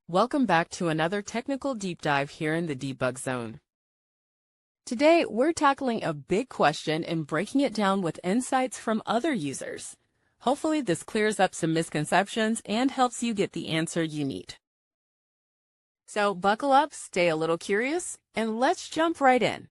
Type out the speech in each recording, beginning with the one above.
Welcome back to another technical deep dive here in the debug zone. Today, we're tackling a big question and breaking it down with insights from other users. Hopefully, this clears up some misconceptions and helps you get the answer you need. So buckle up, stay a little curious, and let's jump right in.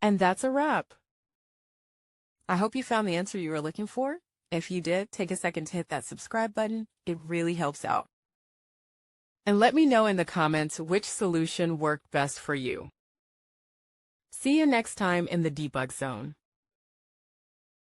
And that's a wrap. I hope you found the answer you were looking for. If you did, take a second to hit that subscribe button. It really helps out. And let me know in the comments which solution worked best for you. See you next time in the debug zone.